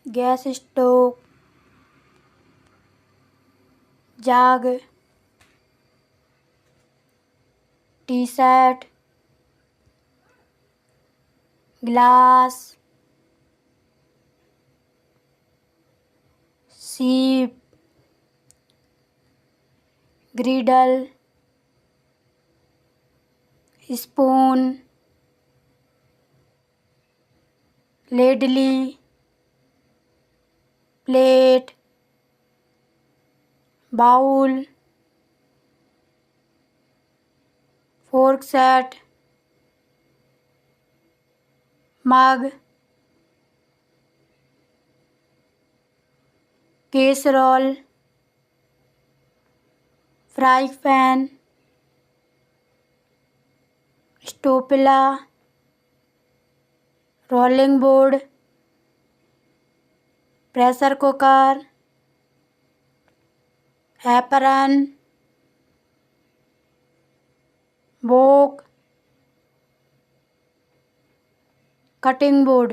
Gas stove, jug, tea set, glass, sieve, griddle, spoon, ladle, plate, bowl, fork set, mug, casserole, fry pan, spatula, rolling board, pressure cooker, apron, wok, cutting board.